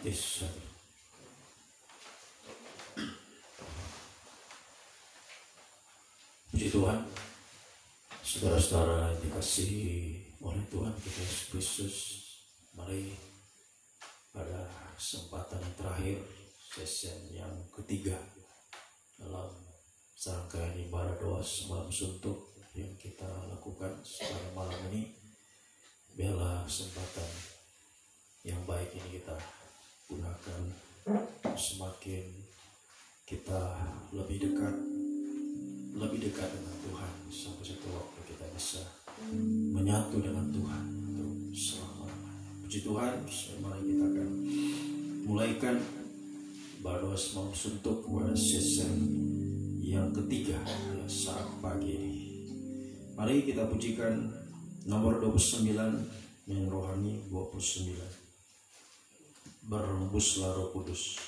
Tes. Puji Tuhan, saudara-saudara yang dikasihi oleh Tuhan kita Yesus Kristus. Mari pada kesempatan yang terakhir, sesi yang ketiga dalam serangkaian ibadah doa semalam suntuk yang kita lakukan pada malam ini. Biarlah kesempatan yang baik ini kita gunakan semakin kita lebih dekat dengan Tuhan, sampai satu waktu kita bisa menyatu dengan Tuhan untuk selama-lamanya. Puji Tuhan, mari kita akan mulaikan ibadah doa semalam suntuk pada sesi yang ketiga saat pagi ini. Mari kita pujikan nomor 29 yang rohani 29. Berembuslah Roh Kudus.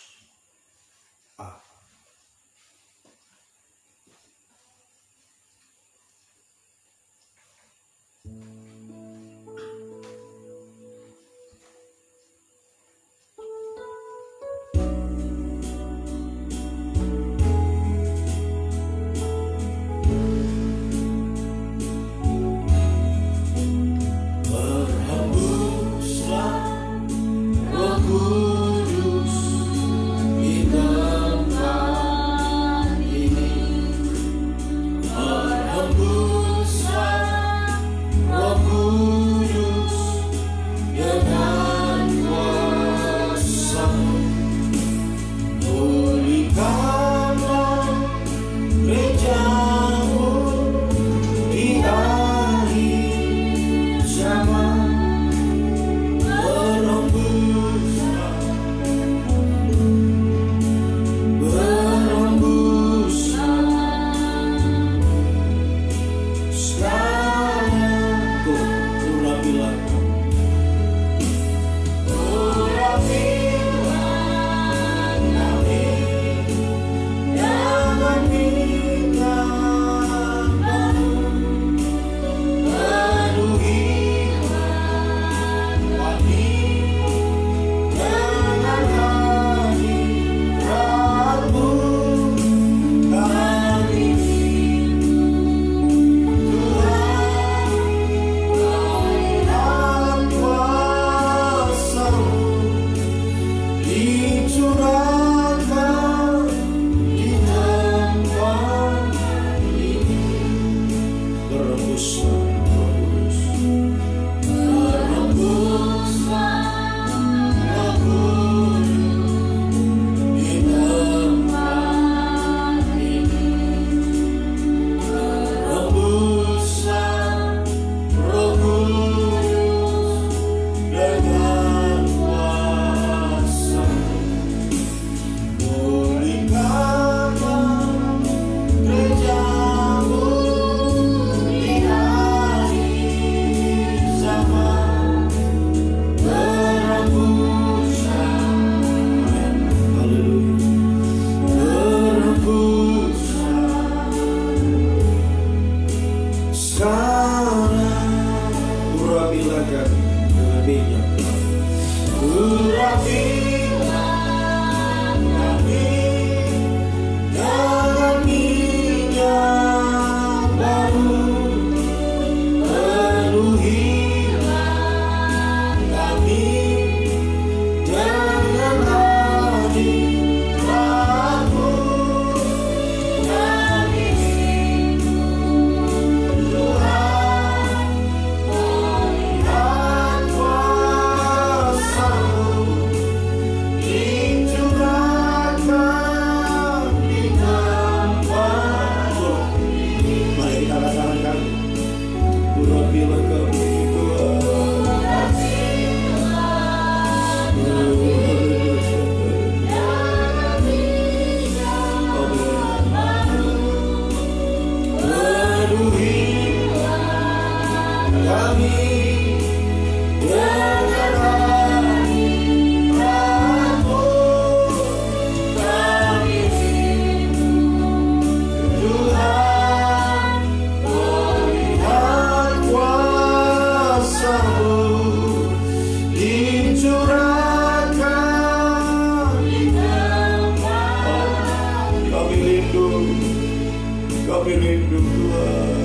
Roh Kudus di tempat Kami rindu Tuhan.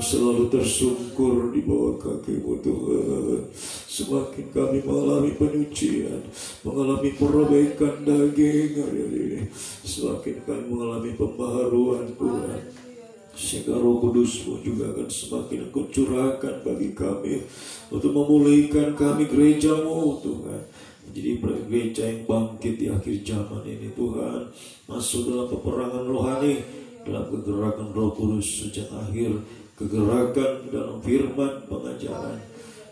Selalu tersungkur di bawah kaki-Mu Tuhan. Semakin kami mengalami penyucian, mengalami perbaikan daging hari-hari ini, semakin kami mengalami pembaharuan Tuhan, sehingga Roh Kudus-Mu juga akan semakin Engkau curahkan bagi kami untuk memulihkan kami gereja-Mu Tuhan, menjadi gereja yang bangkit di akhir zaman ini Tuhan, masuk dalam peperangan rohani, dalam kegerakan Roh Kudus sejak akhir, kegerakan dalam firman pengajaran,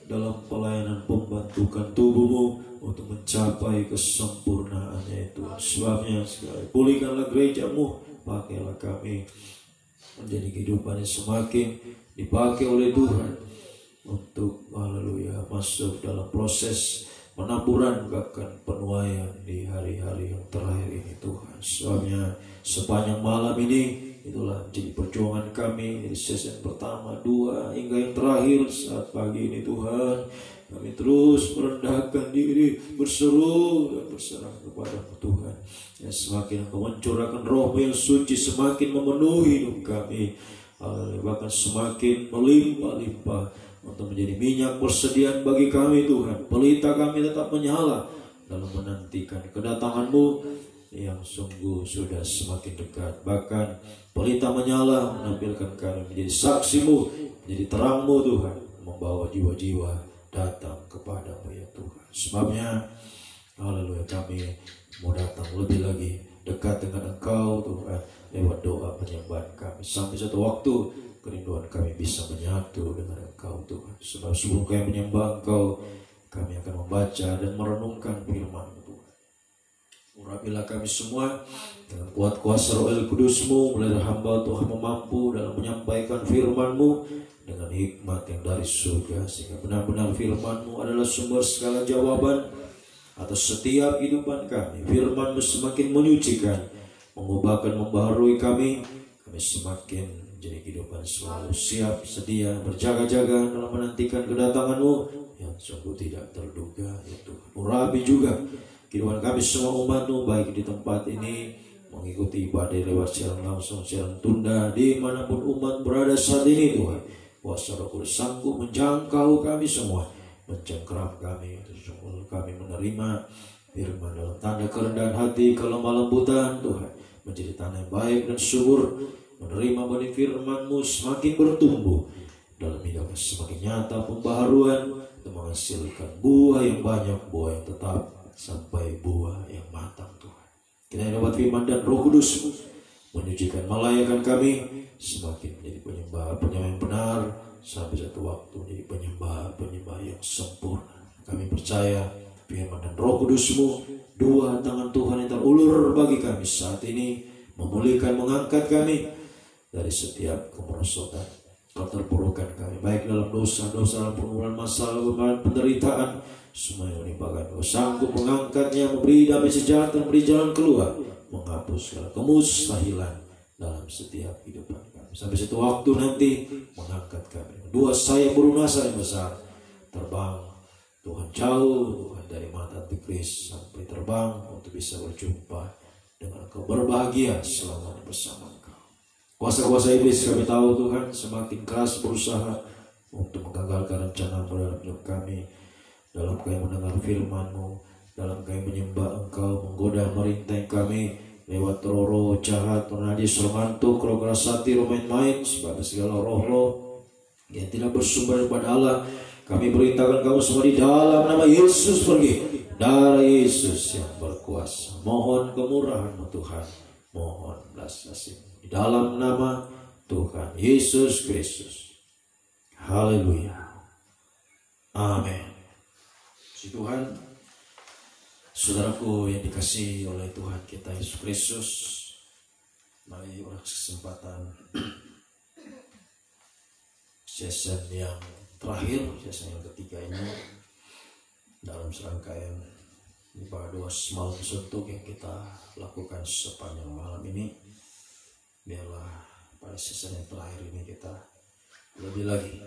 dalam pelayanan pembentukan tubuh-Mu untuk mencapai kesempurnaannya itu. Sebabnya sekali pulihkanlah gereja-Mu, pakailah kami menjadi kehidupan yang semakin dipakai oleh Tuhan untuk haleluya masuk dalam proses penaburan bahkan penuaian di hari-hari yang terakhir ini Tuhan. Sebabnya sepanjang malam ini itulah jadi perjuangan kami dari sesi pertama, 2 hingga yang terakhir saat pagi ini Tuhan. Kami terus merendahkan diri, berseru dan berserah kepada-Mu Tuhan. Ya, semakin Engkau mencurahkan Roh-Mu yang suci, semakin memenuhi hidup kami, bahkan semakin melimpah-limpah untuk menjadi minyak persediaan bagi kami Tuhan. Pelita kami tetap menyala dalam menantikan kedatangan-Mu yang sungguh sudah semakin dekat. Bahkan pelita menyala menampilkan kami menjadi saksi-Mu, menjadi terang-Mu Tuhan, membawa jiwa-jiwa datang kepada-Mu ya Tuhan. Sebabnya haleluya kami mau datang lebih lagi dekat dengan Engkau Tuhan, lewat doa penyembahan kami, sampai satu waktu kerinduan kami bisa menyatu dengan Engkau Tuhan. Sebab sebelum kami menyembah Engkau, kami akan membaca dan merenungkan firman-Mu Tuhan. Urapilah kami semua dengan kuat kuasa Roh Kudus-Mu, mulai hamba Tuhan mampu dalam menyampaikan firman-Mu dengan hikmat yang dari surga, sehingga benar-benar firman-Mu adalah sumber segala jawaban atas setiap kehidupan kami. Firman-Mu semakin menyucikan, mengubahkan, membaharui kami semakin menjadi kehidupan selalu siap, sedia, berjaga-jaga dalam menantikan kedatangan-Mu yang sungguh tidak terduga itu. Urapi juga kehidupan kami semua umat-Mu, baik di tempat ini mengikuti ibadah lewat siaran langsung, siaran tunda, dimanapun umat berada saat ini Tuhan. Kuasa Roh Kudus sanggup menjangkau kami semua, mencengkeram kami, sungguh kami menerima firman dalam tanda kerendahan hati, kelemah lembutan Tuhan, menjadi tanah yang baik dan subur, menerima benih firman-Mu semakin bertumbuh dalam hidup, semakin nyata pembaharuan untuk menghasilkan buah yang banyak, buah yang tetap, sampai buah yang matang Tuhan. Kita dapat firman dan Roh Kudus menyucikan, melayakkan kami semakin menjadi penyembah yang benar, sampai satu waktu menjadi penyembah yang sempurna. Kami percaya firman dan Roh Kudus-Mu, dua tangan Tuhan yang terulur bagi kami saat ini, memulihkan, mengangkat kami dari setiap kemerosotan, keterpurukan kami, baik dalam dosa-dosa, dalam pergumulan, masalah, beban, penderitaan, semua yang menimpa kami. Kau sanggup mengangkatnya, memberi damai sejahtera, memberi jalan keluar, menghapus segala kemustahilan dalam setiap kehidupan kami. Sampai satu waktu nanti mengangkat kami, dua sayap berunasa yang besar, terbang Tuhan jauh Tuhan dari mata Antikris, sampai terbang untuk bisa berjumpa dengan Engkau, berbahagia selamanya bersama Engkau. Kuasa-kuasa iblis kami tahu Tuhan semakin keras berusaha untuk menggagalkan rencana-Mu dalam hidup kami, dalam kami mendengar firman-Mu, dalam kami menyembah Engkau, menggoda, merintah kami lewat roh-roh jahat, roh najis, roh ngantuk, roh keras hati, roh main-main, sebagai segala roh-roh yang tidak bersumber daripada Allah. Kami perintahkan kamu semua di dalam nama Yesus pergi. Darah Yesus yang berkuasa. Mohon kemurahan-Mu Tuhan. Mohon belas kasih-Mu. Di dalam nama Tuhan Yesus Kristus. Haleluya. Amin. Puji Tuhan. Saudaraku yang dikasihi oleh Tuhan kita Yesus Kristus. Mari ulang kesempatan season yang terakhir, season yang ketiga ini dalam serangkaian ibadah doa semalam suntuk yang kita lakukan sepanjang malam ini. Biarlah pada season yang terakhir ini kita lebih lagi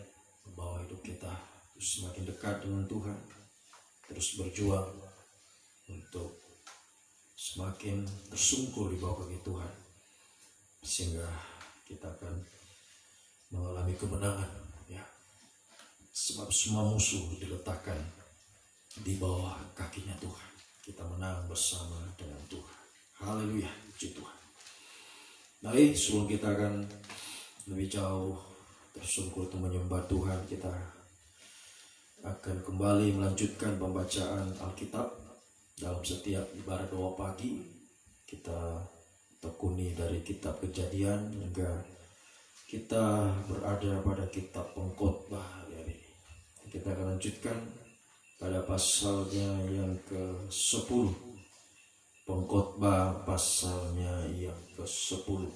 membawa hidup kita terus semakin dekat dengan Tuhan, terus berjuang untuk semakin tersungkur di bawah kaki Tuhan, sehingga kita akan mengalami kemenangan, ya. Sebab semua musuh diletakkan di bawah kakinya Tuhan. Kita menang bersama dengan Tuhan. Haleluya, puji Tuhan. Mari sebelum kita akan lebih jauh tersungkur untuk menyembah Tuhan, kita akan kembali melanjutkan pembacaan Alkitab dalam setiap ibadah doa pagi. Kita tekuni dari kitab Kejadian hingga kita berada pada kitab Pengkhotbah hari ini. Kita akan lanjutkan pada pasalnya yang ke-10. Pengkhotbah pasalnya yang ke-10.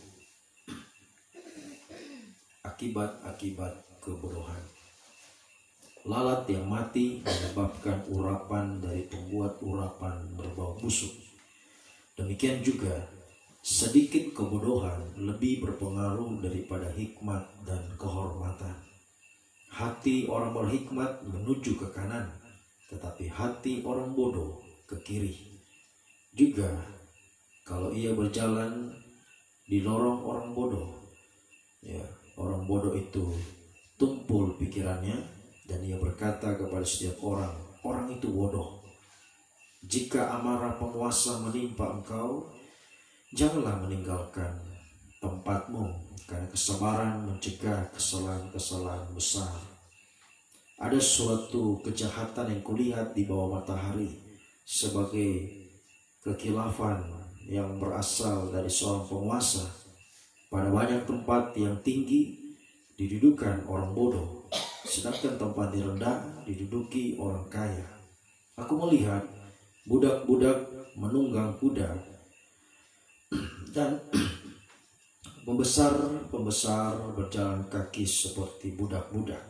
Akibat-akibat kebodohan. Lalat yang mati menyebabkan urapan dari pembuat urapan berbau busuk. Demikian juga sedikit kebodohan lebih berpengaruh daripada hikmat dan kehormatan. Hati orang berhikmat menuju ke kanan, tetapi hati orang bodoh ke kiri. Juga kalau ia berjalan di lorong orang bodoh, ya, orang bodoh itu tumpul pikirannya dan ia berkata kepada setiap orang, orang itu bodoh. Jika amarah penguasa menimpa engkau, janganlah meninggalkan tempatmu, karena kesabaran mencegah kesalahan-kesalahan besar. Ada suatu kejahatan yang kulihat di bawah matahari sebagai kekilafan yang berasal dari seorang penguasa. Pada banyak tempat yang tinggi didudukan orang bodoh, sedangkan tempat yang rendah diduduki orang kaya. Aku melihat budak-budak menunggang kuda dan pembesar berjalan kaki seperti budak-budak.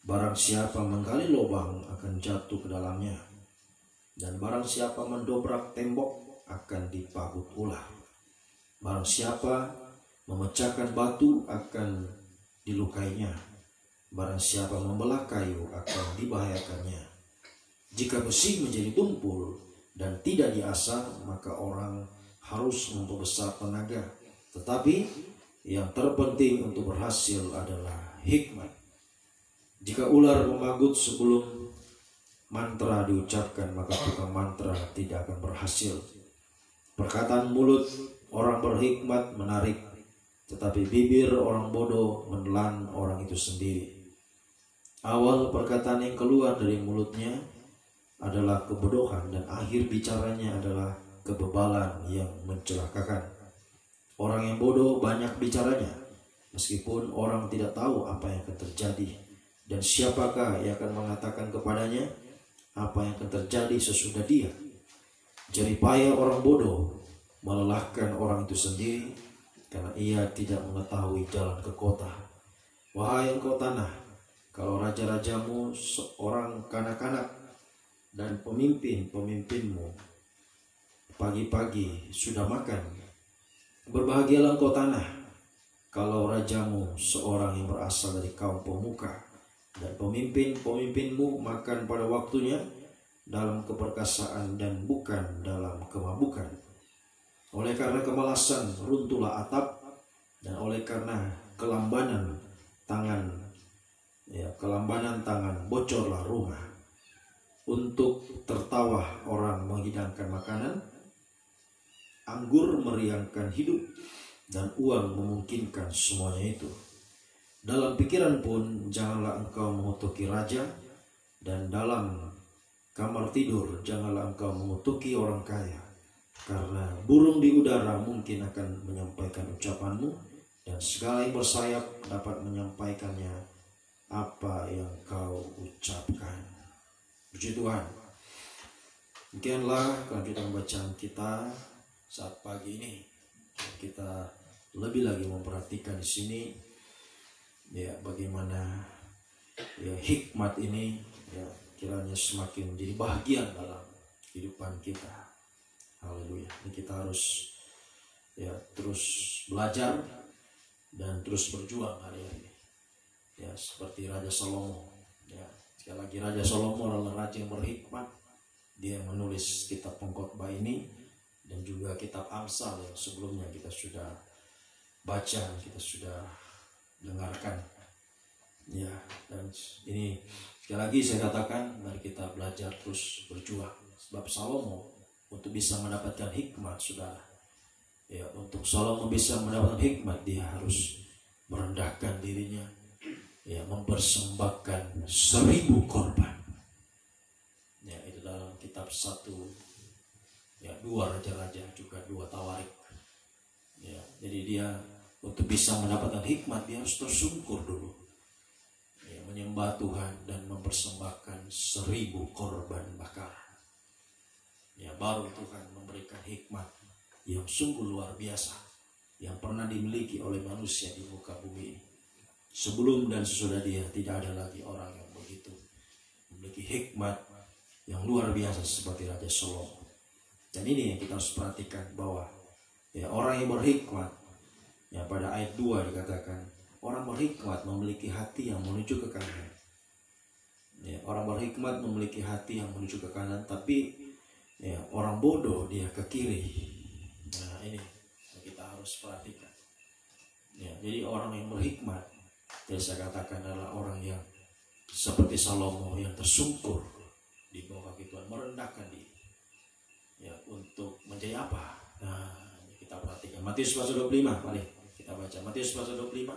Barang siapa menggali lubang akan jatuh ke dalamnya, dan barang siapa mendobrak tembok akan dipagut ular. Barang siapa memecahkan batu akan dilukainya. Barang siapa membelah kayu akan dibahayakannya. Jika besi menjadi tumpul dan tidak diasah, maka orang harus memperbesar tenaga. Tetapi yang terpenting untuk berhasil adalah hikmat. Jika ular memagut sebelum mantra diucapkan, maka tukang mantra tidak akan berhasil. Perkataan mulut orang berhikmat menarik, tetapi bibir orang bodoh menelan orang itu sendiri. Awal perkataan yang keluar dari mulutnya adalah kebodohan, dan akhir bicaranya adalah kebebalan yang mencelakakan. Orang yang bodoh banyak bicaranya, meskipun orang tidak tahu apa yang akan terjadi. Dan siapakah yang akan mengatakan kepadanya apa yang akan terjadi sesudah dia? Jeripaya orang bodoh melelahkan orang itu sendiri, karena ia tidak mengetahui jalan ke kota. Wahai engkau tanah, kalau raja-rajamu seorang kanak-kanak dan pemimpin-pemimpinmu pagi-pagi sudah makan, berbahagialah engkau tanah kalau rajamu seorang yang berasal dari kaum pemuka, dan pemimpin-pemimpinmu makan pada waktunya dalam keperkasaan dan bukan dalam kemabukan. Oleh karena kemalasan runtuhlah atap, dan oleh karena kelambanan tangan bocorlah rumah. Untuk tertawa orang menghidangkan makanan, anggur meriangkan hidup, dan uang memungkinkan semuanya itu. Dalam pikiran pun janganlah engkau mengutuki raja, Dan dalam kamar tidur janganlah engkau mengutuki orang kaya, karena burung di udara mungkin akan menyampaikan ucapanmu, dan segala yang bersayap dapat menyampaikannya apa yang kau ucapkan. Puji Tuhan. Demikianlah kelanjutan bacaan kita saat pagi ini. Kita lebih lagi memperhatikan di sini ya bagaimana ya hikmat ini ya kiranya semakin menjadi bahagian dalam kehidupan kita. Haleluya. Ini kita harus ya terus belajar dan terus berjuang hari-hari. Ya seperti Raja Salomo. Ya, sekali lagi Raja Salomo adalah raja yang berhikmat. Dia yang menulis kitab pengkhotbah ini dan juga kitab Amsal yang sebelumnya kita sudah baca, kita sudah dengarkan. Ya, dan ini sekali lagi saya katakan mari kita belajar terus berjuang. Sebab Salomo untuk bisa mendapatkan hikmat, saudara, ya untuk Salomo bisa mendapatkan hikmat dia harus merendahkan dirinya, ya mempersembahkan 1000 korban. Ya itu dalam kitab 1 ya 2 Raja-Raja juga 2 Tawarik. Ya, jadi dia untuk bisa mendapatkan hikmat dia harus tersungkur dulu. Ya, menyembah Tuhan dan mempersembahkan 1000 korban bakar. Ya, baru Tuhan memberikan hikmat yang sungguh luar biasa yang pernah dimiliki oleh manusia di muka bumi ini. Sebelum dan sesudah dia tidak ada lagi orang yang begitu memiliki hikmat yang luar biasa seperti Raja Salomo. Dan ini yang kita harus perhatikan bahwa ya orang yang berhikmat ya pada ayat 2 dikatakan orang berhikmat memiliki hati yang menuju ke kanan. Ya, orang berhikmat memiliki hati yang menuju ke kanan, tapi ya orang bodoh dia ke kiri. Nah ini yang kita harus perhatikan. Ya, jadi orang yang berhikmat, yang saya katakan adalah orang yang seperti Salomo yang tersungkur di bawah kaki Tuhan, merendahkan diri. Ya, untuk menjadi apa? Nah, kita perhatikan Matius pasal 25, mari kita baca Matius pasal 25.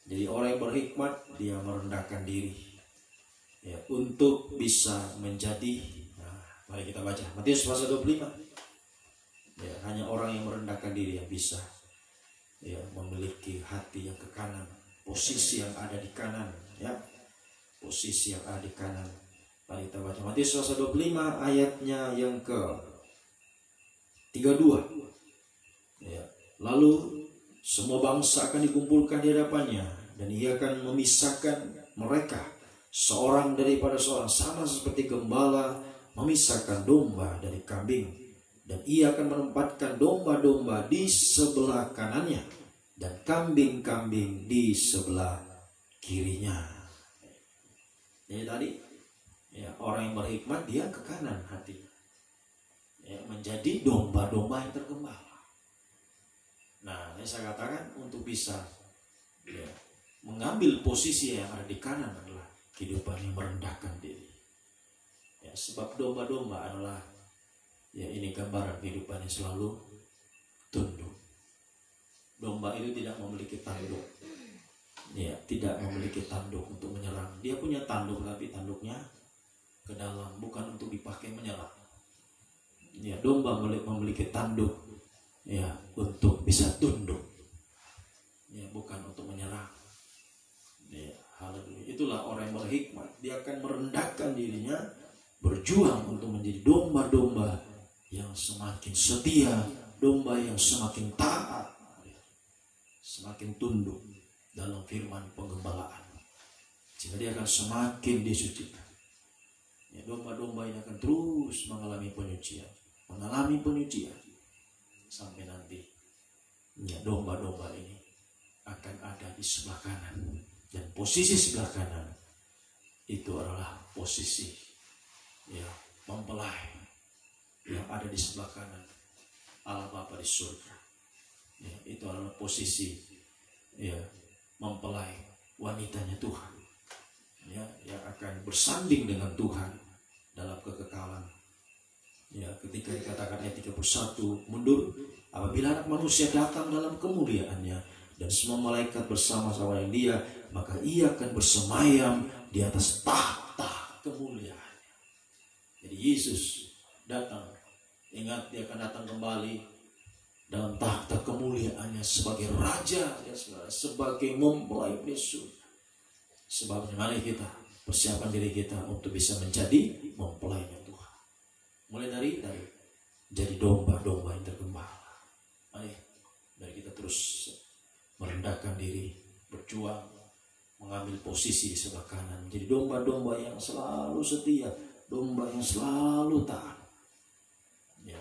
Jadi orang yang berhikmat dia merendahkan diri. Ya, untuk bisa menjadi. Nah, mari kita baca Matius pasal 25. Ya, hanya orang yang merendahkan diri yang bisa ya memiliki hati yang ke kanan, posisi yang ada di kanan, ya. Posisi yang ada di kanan. Mari kita baca Matius pasal 25 ayatnya yang ke 32. Ya. Lalu semua bangsa akan dikumpulkan di hadapannya dan ia akan memisahkan mereka seorang daripada seorang, sama seperti gembala memisahkan domba dari kambing, dan ia akan menempatkan domba-domba di sebelah kanannya dan kambing-kambing di sebelah kirinya. Jadi tadi ya, orang yang berhikmat dia ke kanan hatinya, ya, menjadi domba-domba yang tergembala. Nah, ini saya katakan untuk bisa ya, mengambil posisi yang ada di kanan adalah kehidupan yang merendahkan diri. Ya, sebab domba-domba adalah ya ini gambaran kehidupan yang selalu tunduk. Domba itu tidak memiliki tanduk. Ya, tidak memiliki tanduk untuk menyerang. Dia punya tanduk tapi tanduknya ke dalam, bukan untuk dipakai menyerang. Ya, domba memiliki tanduk ya untuk bisa tunduk. Ya, bukan untuk menyerang. Ya, haleluya. Itulah orang yang berhikmat. Dia akan merendahkan dirinya, berjuang untuk menjadi domba-domba yang semakin setia, domba yang semakin taat, semakin tunduk dalam firman penggembalaan. Sehingga dia akan semakin disucikan. Ya, domba-domba ini akan terus mengalami penyucian sampai nanti ya, domba-domba ini akan ada di sebelah kanan, dan posisi sebelah kanan itu adalah posisi ya mempelai yang ada di sebelah kanan Allah Bapa di surga. Ya, itu adalah posisi ya mempelai wanitanya Tuhan, ya, yang akan bersanding dengan Tuhan dalam kekekalan. Ya, ketika dikatakan ayat 31, mundur apabila anak manusia datang dalam kemuliaannya dan semua malaikat bersama-sama dengan dia, maka ia akan bersemayam di atas tahta kemuliaan. Jadi Yesus datang, ingat dia akan datang kembali dalam tahta kemuliaannya sebagai Raja, ya saudara, sebagai mempelai di surga. Sebabnya mari kita persiapkan diri kita untuk bisa menjadi mempelainya Tuhan. Mulai dari jadi domba-domba yang tergembala. Mari kita terus merendahkan diri, berjuang, mengambil posisi di sebelah kanan. Jadi domba-domba yang selalu setia, domba yang selalu taat. Ya,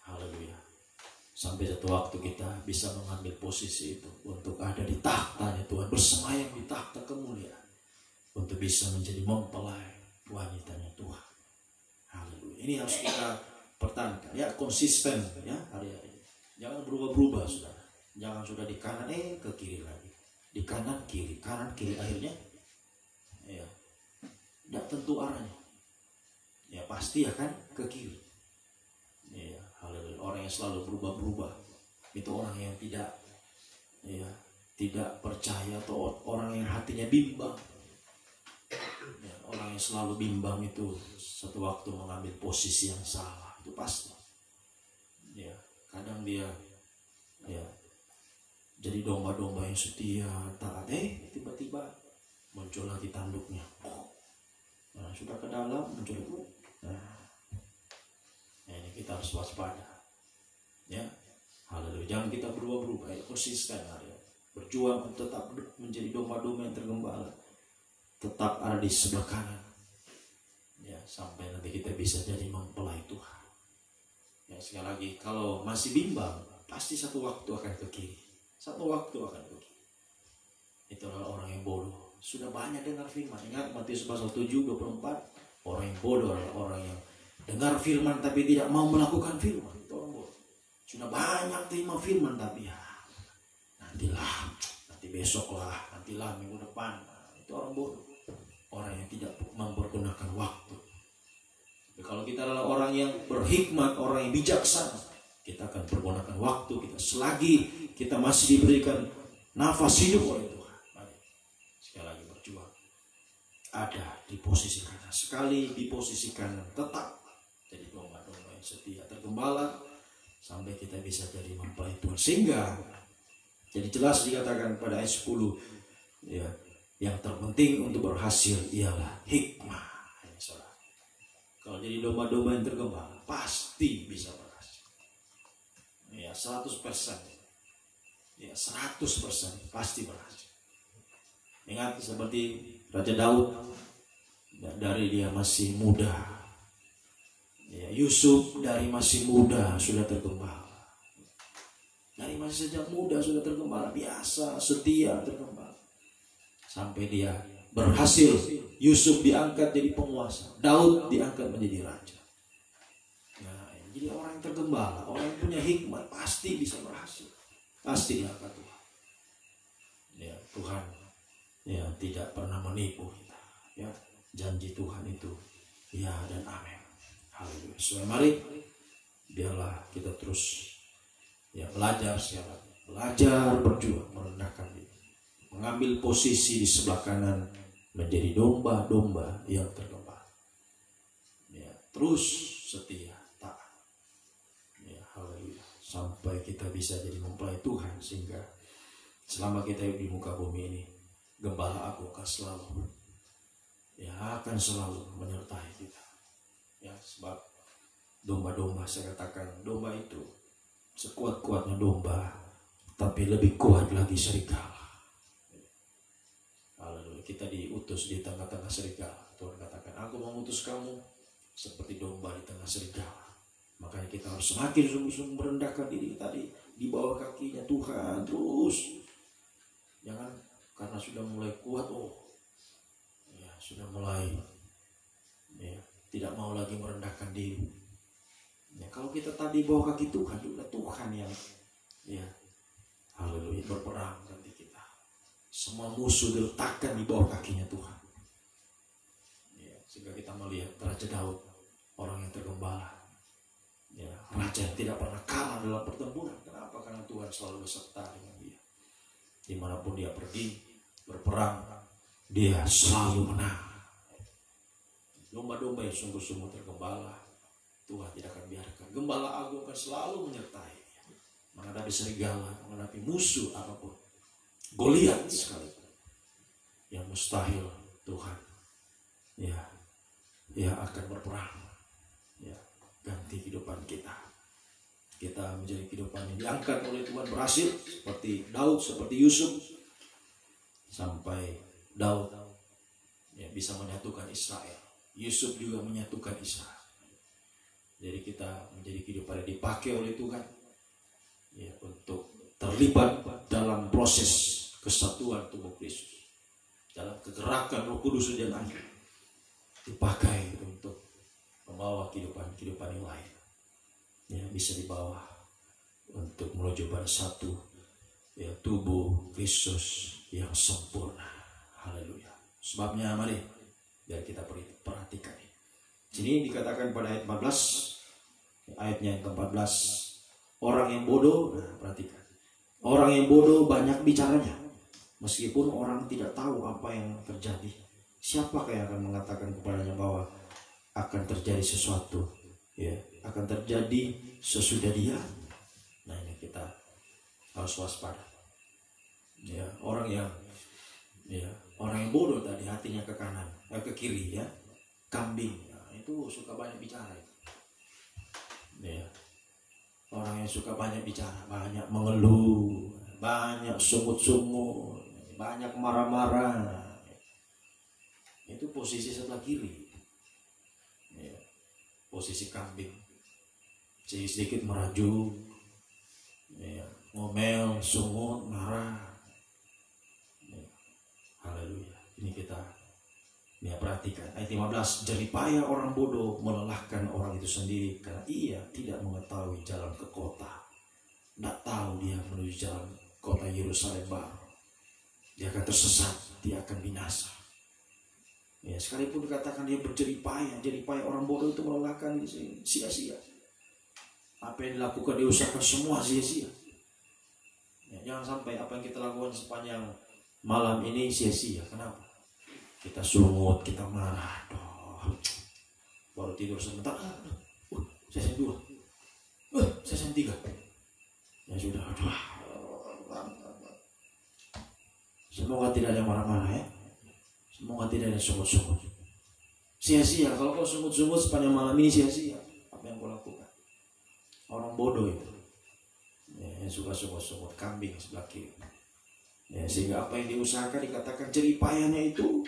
haleluya. Sampai satu waktu kita bisa mengambil posisi itu untuk ada di tahtanya Tuhan, bersemayam di tahta kemuliaan, untuk bisa menjadi mempelai wanitanya Tuhan. Haleluya. Ini harus kita pertahankan, ya, konsisten, ya, hari-hari. Jangan berubah-berubah, saudara. Jangan sudah di kanan ke kiri lagi, di kanan kiri, akhirnya ya tidak tentu arahnya. Ya pasti akan ke kiri. Ya, haleluya. Orang yang selalu berubah-berubah itu orang yang tidak percaya, atau orang yang hatinya bimbang. Ya, orang yang selalu bimbang itu satu waktu mengambil posisi yang salah, itu pasti. Ya, kadang dia jadi domba-domba yang setia, taat, tiba-tiba muncul lagi tanduknya. Nah, sudah ke dalam muncul itu. Nah, ini kita harus waspada. Ya, haleluya. Jangan kita berubah-berubah, konsisten, ya. Berjuang tetap menjadi domba-domba yang tergembala, tetap ada di sebelah kanan. Ya, sampai nanti kita bisa jadi mempelai Tuhan. Ya, sekali lagi, kalau masih bimbang, pasti satu waktu akan ke kiri. Satu waktu akan ke kiri. Itulah orang yang bodoh. Sudah banyak dengar firman. Ingat Matius pasal 7:24. Orang yang bodoh adalah orang yang dengar firman tapi tidak mau melakukan firman. Itu orang bodoh. Sudah banyak terima firman tapi nantilah, nanti besok lah, nantilah minggu depan. Itu orang bodoh. Orang yang tidak mempergunakan waktu. Tapi kalau kita adalah orang yang berhikmat, orang yang bijaksana, kita akan pergunakan waktu kita selagi kita masih diberikan nafas hidup oleh Tuhan. Mari sekali lagi berjuang. Ada di posisi kanan. Sekali di posisi kanan, tetap jadi domba-domba yang setia, tergembala, sampai kita bisa jadi mempelai Tuhan. Sehingga jadi jelas dikatakan pada ayat 10, ya, yang terpenting untuk berhasil ialah hikmah. Kalau jadi domba-domba yang tergembala, pasti bisa berhasil. Ya, 100%. Ya, 100% pasti berhasil. Ingat seperti Raja Daud, dari dia masih muda. Ya, Yusuf dari masih muda sudah tergembala. Dari masih sejak muda sudah tergembala, biasa, setia tergembala. Sampai dia berhasil. Yusuf diangkat jadi penguasa, Daud diangkat menjadi raja. Nah, jadi orang yang tergembala, orang yang punya hikmat pasti bisa berhasil, pasti diangkat Tuhan. Ya, Tuhan ya tidak pernah menipu kita. Ya, janji Tuhan itu ya dan amin. Haleluya. So, mari biarlah kita terus belajar sekarang, belajar berjuang, merendahkan diri, mengambil posisi di sebelah kanan, menjadi domba-domba yang tergembala. Ya, terus setia, taat. Ya, haleluya. Sampai kita bisa jadi mempelai Tuhan, sehingga selama kita hidup di muka bumi ini, gembala aku akan selalu menyertai kita. Ya, sebab domba-domba, saya katakan, domba itu sekuat-kuatnya domba, tapi lebih kuat lagi serigala. Haleluya. Kita diutus di tengah-tengah serigala. Tuhan katakan, aku mengutus kamu seperti domba di tengah serigala. Makanya kita harus semakin sungguh-sungguh merendahkan diri tadi di bawah kakinya Tuhan terus. Jangan karena sudah mulai kuat, sudah mulai tidak mau lagi merendahkan diri. Ya, kalau kita tadi bawa kaki Tuhan, juga Tuhan yang haleluya berperang nanti kita. Semua musuh diletakkan di bawah kakinya Tuhan. Ya, sehingga kita melihat Raja Daud, orang yang tergembala. Ya, raja yang tidak pernah kalah dalam pertempuran. Kenapa? Karena Tuhan selalu beserta dengan dia. Dimanapun dia pergi berperang, dia selalu menang. domba-domba yang sungguh-sungguh tergembala, Tuhan tidak akan biarkan. Gembala agung akan selalu menyertai menghadapi serigala, menghadapi musuh apapun, Goliat sekalipun, yang mustahil Tuhan ya akan berperang, ya ganti kehidupan kita menjadi kehidupan yang diangkat oleh Tuhan, berhasil seperti Daud, seperti Yusuf, sampai Daud ya bisa menyatukan Israel. Yusuf juga menyatukan Israel. Jadi kita menjadi kehidupan yang dipakai oleh Tuhan ya untuk terlibat dalam proses kesatuan tubuh Kristus, dalam kegerakan Roh Kudus dan air, dipakai untuk membawa kehidupan yang lain. Ya, bisa dibawa untuk menuju pada satu ya tubuh Kristus yang sempurna. Haleluya. Sebabnya mari biar kita perhatikan. Sini dikatakan pada ayat 14, ayatnya yang ke-14, orang yang bodoh, perhatikan. Orang yang bodoh banyak bicaranya, meskipun orang tidak tahu apa yang terjadi. Siapakah yang akan mengatakan kepadanya bahwa akan terjadi sesuatu? Ya, akan terjadi sesudah dia. Nah, ini kita harus waspada. Ya, orang yang bodoh tadi hatinya ke kanan, ke kiri ya. Kambing, nah, itu suka banyak bicara. Ya. Orang yang suka banyak bicara, banyak mengeluh, banyak sungut-sungut, banyak marah-marah. Itu posisi sebelah kiri. Ya. Posisi kambing, sedikit merajuk, ya, ngomel, sungut, marah. Ya. Haleluya. Ini kita perhatikan ayat 15. Jeripaya orang bodoh melelahkan orang itu sendiri, karena ia tidak mengetahui jalan ke kota. Tidak tahu dia menuju jalan kota Yerusalem baru. Dia akan tersesat, dia akan binasa. Ya, sekalipun dikatakan dia berjeripaya orang bodoh itu melelahkan, sia-sia. Apa yang dilakukan, diusahakan semua sia-sia. Ya, jangan sampai apa yang kita lakukan sepanjang malam ini sia-sia. Kenapa? Kita sungut, kita marah. Baru tidur sebentar, sesi 2, sesi 3. Ya sudah, semoga tidak ada marah-marah ya. Semoga tidak ada sungut-sungut. Sia-sia, kalau kau sungut-sungut sepanjang malam ini sia-sia. Apa yang kau lakukan? Orang bodoh itu ya, yang suka sungut-sungut, kambing sebelah kiri ya, sehingga apa yang diusahakan dikatakan jeripayanya itu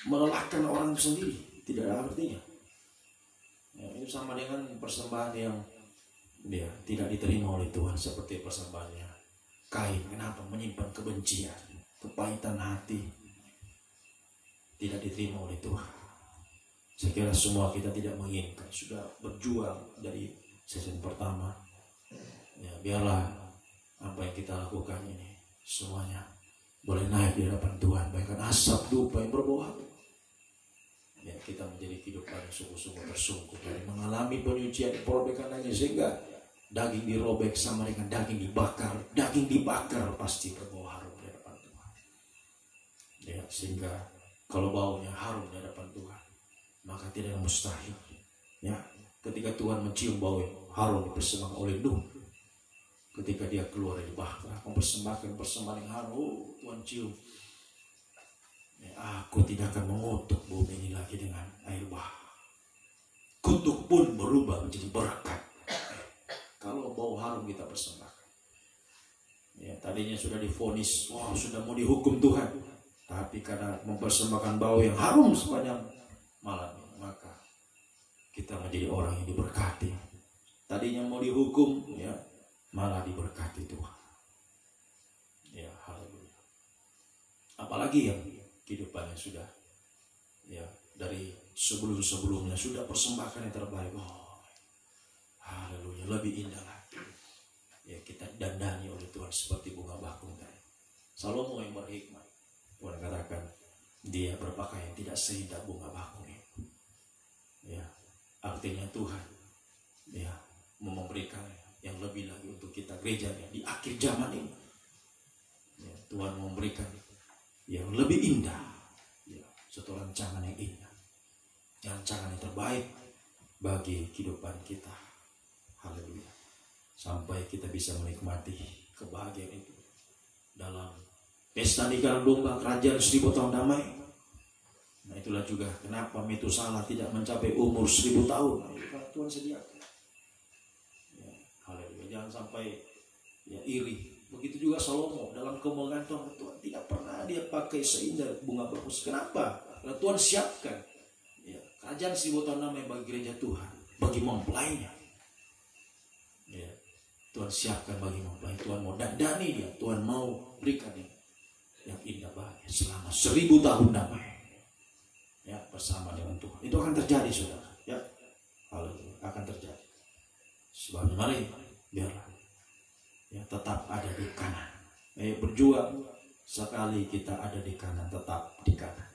melelahkan orang sendiri, tidak ada artinya ya. Itu sama dengan persembahan yang tidak diterima oleh Tuhan, seperti persembahannya Kain. Kenapa? Menyimpan kebencian, kepahitan hati, tidak diterima oleh Tuhan. Saya kira semua kita tidak menginginkan, sudah berjuang dari season pertama ya, biarlah apa yang kita lakukan ini semuanya boleh naik di hadapan Tuhan, bahkan asap dupa yang berbau harum ya, kita menjadi kehidupan yang sungguh-sungguh tersungguh dari mengalami penyucian, perobekan lagi, sehingga daging dirobek sama dengan daging dibakar pasti berbau harum di hadapan Tuhan ya, sehingga kalau baunya harum di hadapan Tuhan, maka tidak mustahil ya. Ketika Tuhan mencium bau harum dipersembahkan oleh Nuh, ketika dia keluar dari Bahtera mempersembahkan persembahan yang harum, Tuhan cium ya, aku tidak akan mengutuk bumi ini lagi dengan air bah. Kutuk pun berubah menjadi berkat kalau bau harum kita persembahkan ya. Tadinya sudah divonis, sudah mau dihukum Tuhan, tapi karena mempersembahkan bau yang harum sepanjang malam, maka kita menjadi orang yang diberkati. Tadinya mau dihukum ya, malah diberkati Tuhan ya. Haleluya. Apalagi yang kehidupannya sudah ya dari sebelum-sebelumnya sudah persembahkan yang terbaik. Haleluya, lebih indah lagi ya, kita dandani oleh Tuhan seperti bunga bakung tadi. Salomo yang berhikmat, Tuhan katakan dia berpakaian tidak seindah bunga bakung itu ya. Artinya Tuhan ya memberikan yang lebih lagi untuk kita gerejanya di akhir zaman ini ya. Tuhan memberikan yang lebih indah ya, satu rancangan yang indah rancangan yang terbaik bagi kehidupan kita. Haleluya. Sampai kita bisa menikmati kebahagiaan itu dalam pesta nikahan domba kerajaan 1000 tahun damai. Nah, itulah juga kenapa Metusala tidak mencapai umur 1000 tahun. Tuhan sediakan. Ya, haleluya. Jangan sampai iri. Begitu juga Salomo dalam kemegahan Tuhan tidak pernah dia pakai seindah bunga bagus. Kenapa? Karena Tuhan siapkan kerajaan 1000 tahun damai bagi gereja Tuhan, bagi mempelainya. Tuhan siapkan bagi mempelai. Tuhan mau dandani dia. Tuhan mau berikan dia yang indah bahagia selama 1000 tahun damai. Bersama dengan Tuhan. Itu akan terjadi, saudara. Haleluya, akan terjadi. Sebab mari biarlah tetap ada di kanan. Berjuang sekali kita ada di kanan, tetap di kanan.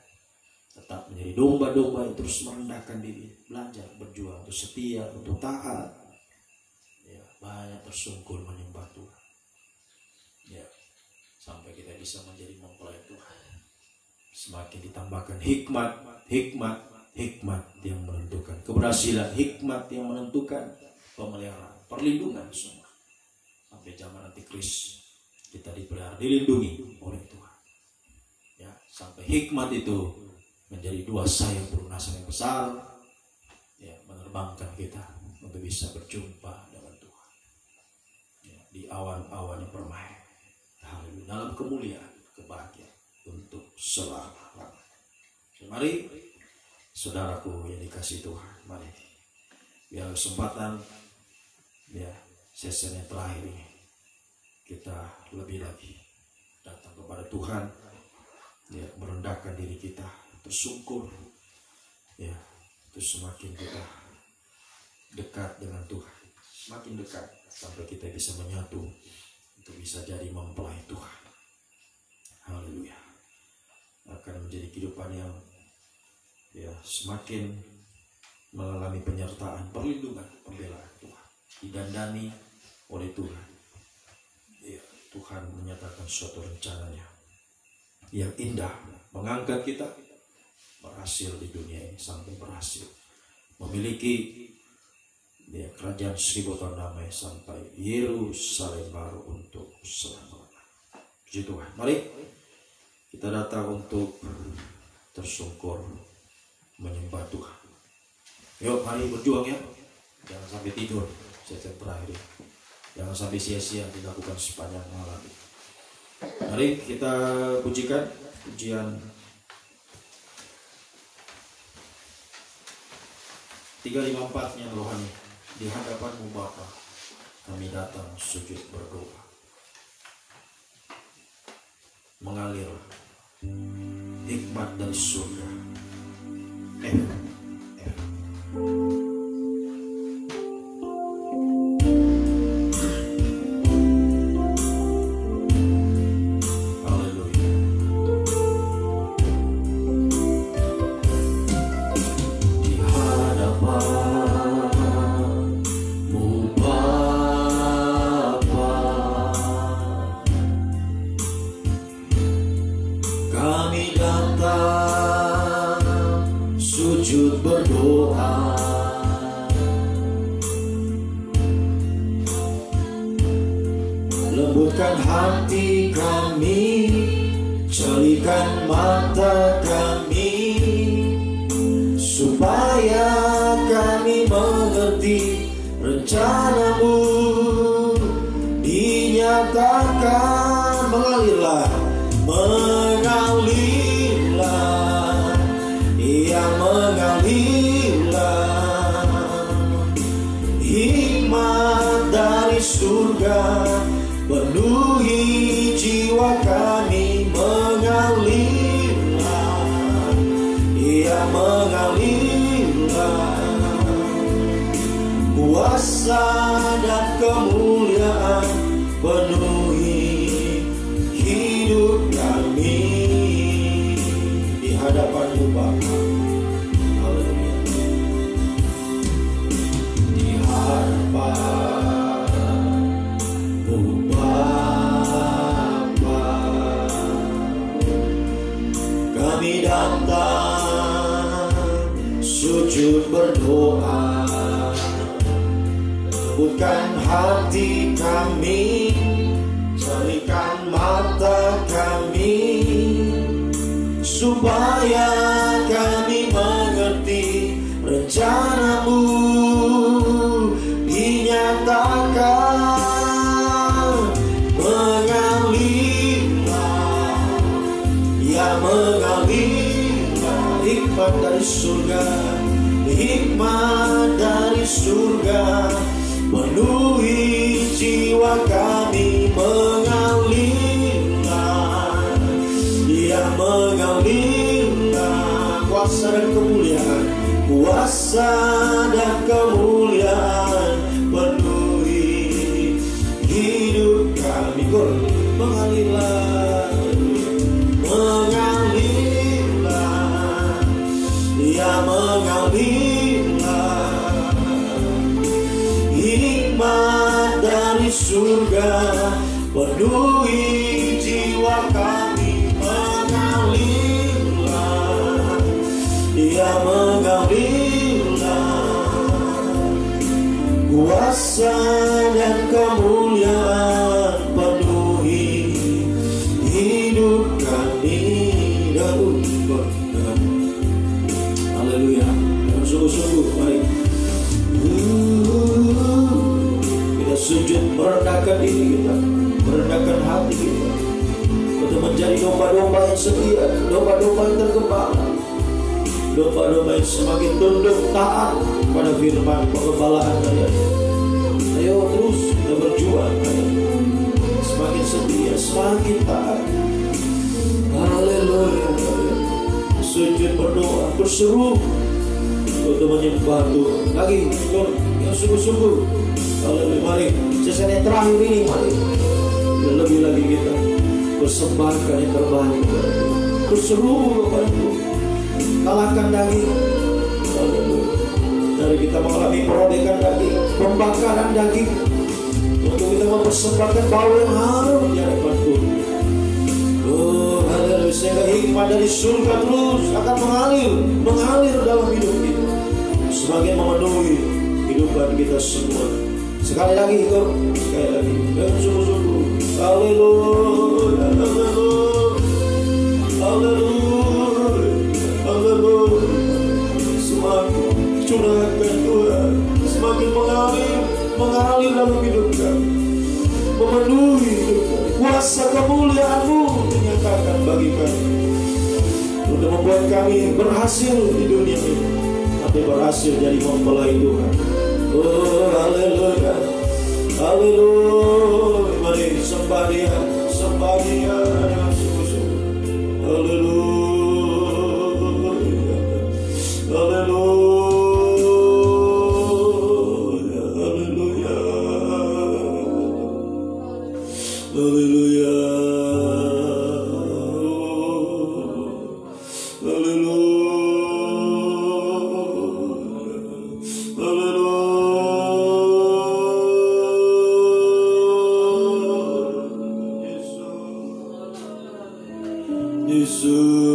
Tetap menjadi domba-domba yang terus merendahkan diri, belajar berjuang untuk setia, untuk taat. Banyak tersungkur menyembah Tuhan. Sampai kita bisa menjadi mempelai Tuhan. Semakin ditambahkan hikmat yang menentukan keberhasilan, hikmat yang menentukan pemeliharaan, perlindungan semua. Sampai zaman antikris kita dipelihara, dilindungi oleh Tuhan. Sampai hikmat itu menjadi 2 sayap pelunasan yang besar, menerbangkan kita untuk bisa berjumpa dengan Tuhan di awan-awan yang permai. Dalam kemuliaan, kebahagiaan untuk selama-lamanya. Mari saudaraku yang dikasihi Tuhan, mari biar kesempatan sesi yang terakhir ini kita lebih lagi datang kepada Tuhan, merendahkan diri kita, tersungkur, terus semakin kita dekat dengan Tuhan, semakin dekat sampai kita bisa menyatu untuk bisa jadi mempelai Tuhan. Haleluya. Akan menjadi kehidupan yang semakin mengalami penyertaan, perlindungan, pembelaan Tuhan, didandani oleh Tuhan. Tuhan menyatakan suatu rencananya yang indah, mengangkat kita berhasil di dunia ini sampai berhasil memiliki kerajaan 1000 tahun damai sampai Yerusalem baru untuk selama-lamanya. Puji Tuhan. Mari kita datang untuk tersungkur menyembah Tuhan. Yuk, mari berjuang ya. Jangan sampai tidur sesi terakhir. Jangan sampai sia-sia dilakukan sepanjang malam. Mari kita pujikan pujian 354-nya rohani. Di hadapan-Mu Bapa, kami datang sujud berdoa. Mengalir hikmat dari surga. Lembutkan hati kami, celikan mata kami, supaya kami mengerti rencana-Mu dinyatakan. Mengalirlah, mengalirlah, ia mengalirlah hikmat dari surga, penuhi jiwa kami. Mengalirlah, ia mengalirlah kuasa dan kemuliaan, penuhi hidup kami di hadapan-Mu Bapa. Haleluya. Di hadapan-Mu Bapa, kami datang sujud sujud berdoa, lembutkan hati kami, cerihkan mata kami, supaya kami mengerti rencanamu dinyatakan. Mengalirlah, ya mengalirlah hikmat dari surga, hikmat dari surga, penuhi jiwa kami. Mengalirlah, ya mengalirlah, kuasa dan kemuliaan, kuasa dan kemuliaan, penuhi hidup kami. Mengalirlah, mengalirlah, ya mengalirlah, hikmat dari surga, penuhi jiwa kami. Mengalirlah, ya mengalirlah, kuasa dan kemuliaan, penuhi hidup kami. Haleluya. Dengan sungguh-sungguh mari kita sujud, merendahkan diri kita, merendahkan hati kita, untuk menjadi domba-domba yang setia, domba-domba yang tergembala, domba-domba yang semakin tunduk taat pada firman pengembalaan kalian. Ayo terus kita berjuang, semakin setia, semakin taat. Haleluya. Sujud berdoa, berseru untuk menyembah Tuhan. Lagi yang sungguh-sungguh. Haleluya. Mari sesi yang terakhir ini, mari lebih lagi kita persembahkan yang terbaik. Berseru kepada Tuhan, kalahkan daging. Haleluya. Dari kita mengalami perobekan daging, pembakaran daging, untuk kita mempersembahkan bau yang harum di hadapan Tuhan. Oh, haleluya. Sehingga hikmat dari surga terus akan mengalir dalam hidup kita, semakin memenuhi kehidupan kita semua. Sekali lagi, sekali lagi, dengan sungguh-sungguh. Haleluya, haleluya, haleluya, haleluya. Semakin curahkan Tuhan, semakin mengalir dalam hidup kami, memenuhi hidup kami. Kuasa kemuliaan-Mu dinyatakan bagi kami, untuk membuat kami berhasil di dunia ini, tapi berhasil jadi mempelai Tuhan. Oh, haleluya, haleluya. Mari sembah Dia, sembah Dia dengan sungguh-sungguh. Haleluya, haleluya, haleluya, haleluya, Yesus.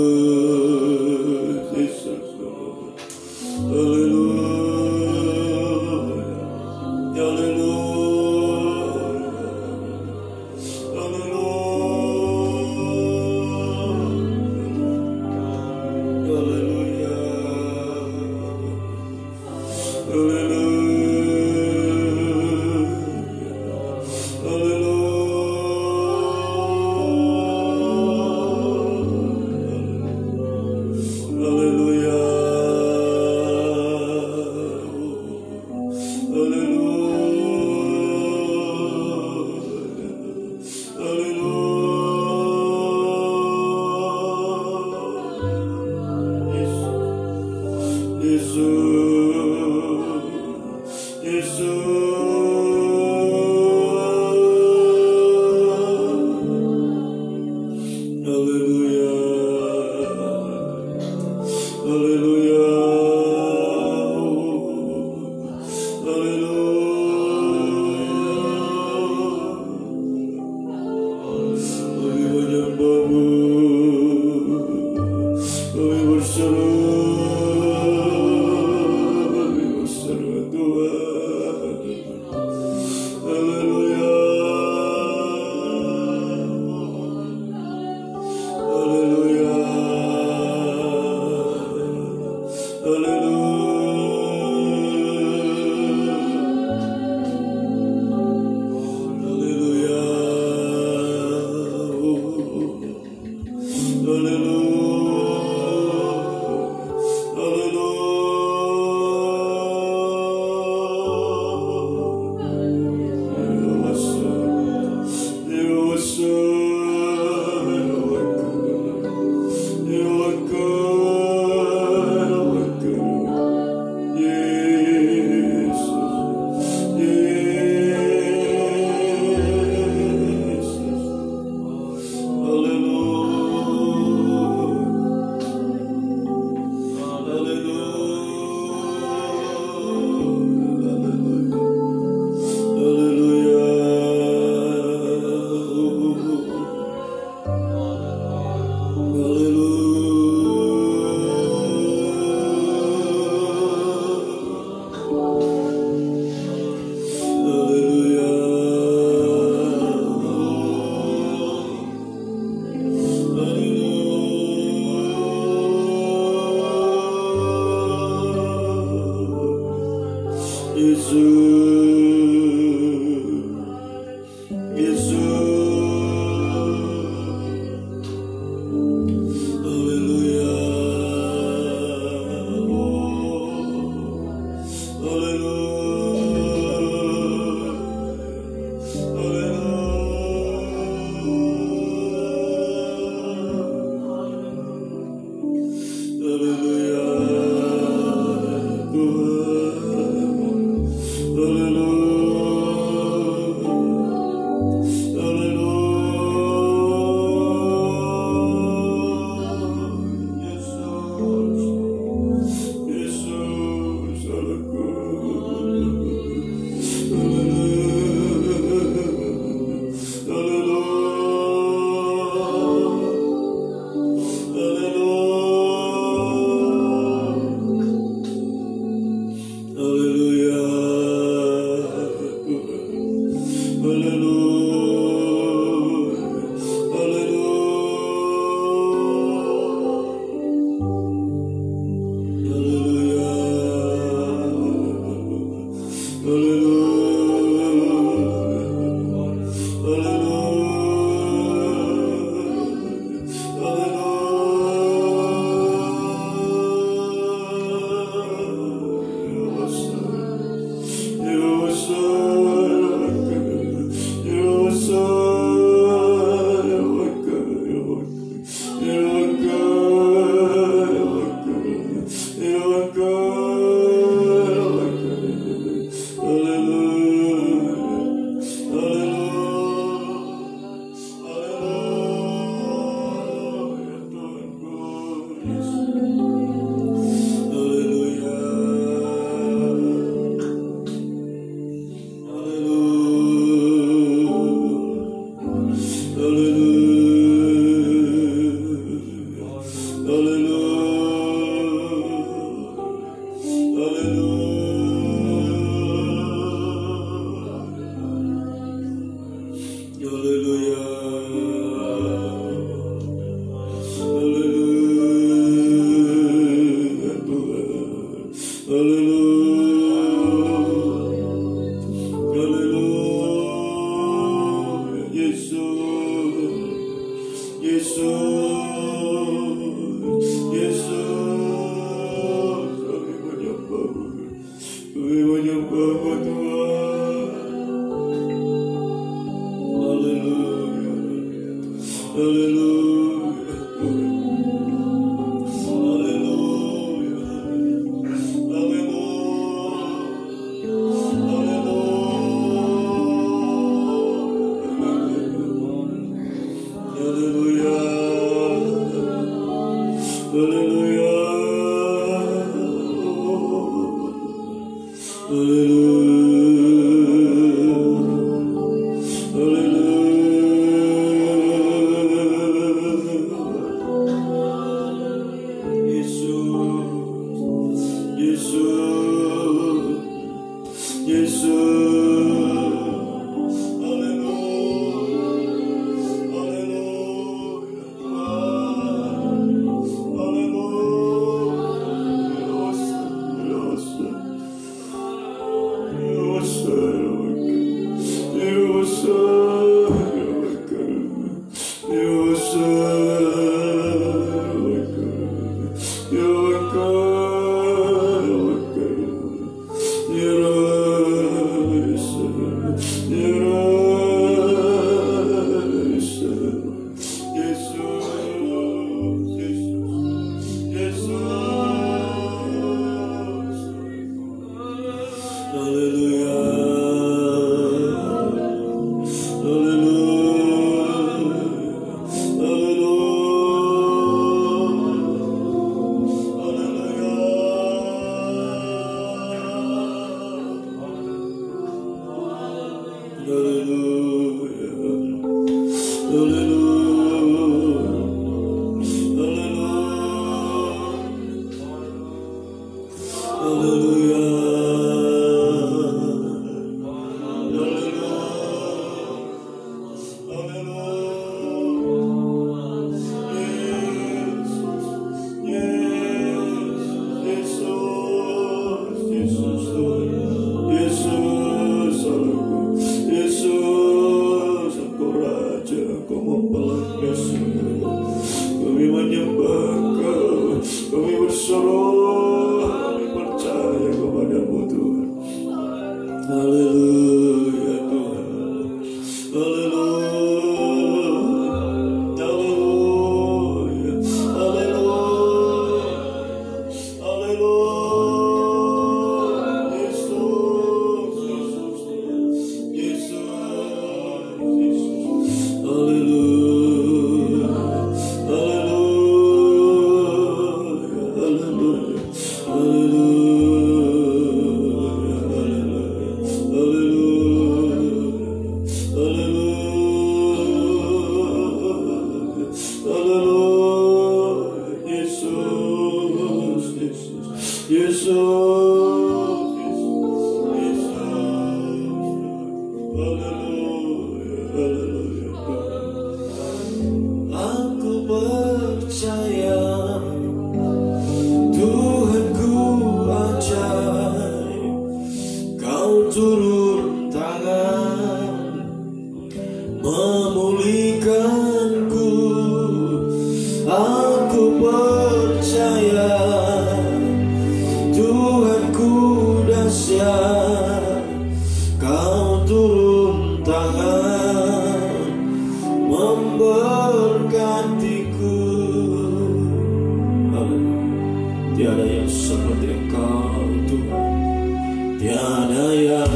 tiada yang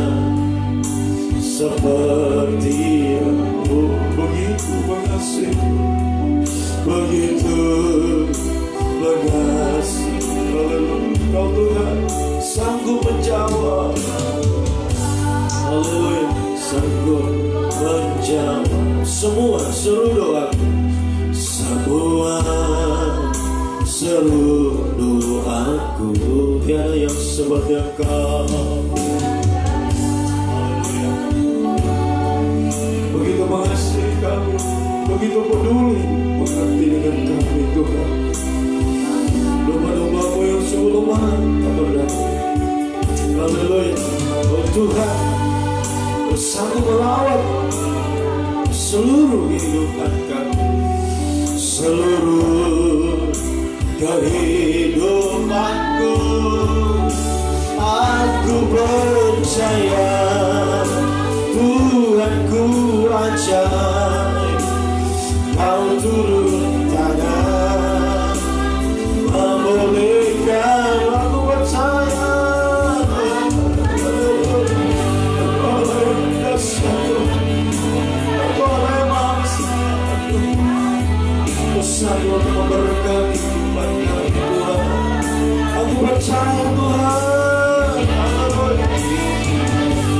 seperti-Mu. Begitu mengasihi, begitu mengasihi. Haleluya, Kau Tuhan sanggup menjawab. Haleluya, sanggup menjawab semua seru doaku, semua seru doaku. Tiada yang seperti Engkau. Haleluya, begitu mengasihi kami, begitu peduli mengerti dengan kami Tuhan. Domba-domba-Mu yang sungguh lemah tak berdaya. Haleluya, oh Tuhan, Kau sanggup melawat seluruh kehidupan kami, seluruh kehidupanku. Aku percaya Tuhanku ajaib, Kau turun tangan memulihkan. Aku percaya sanggup memberkati kehidupan kami Tuhan. Aku percaya Tuhan,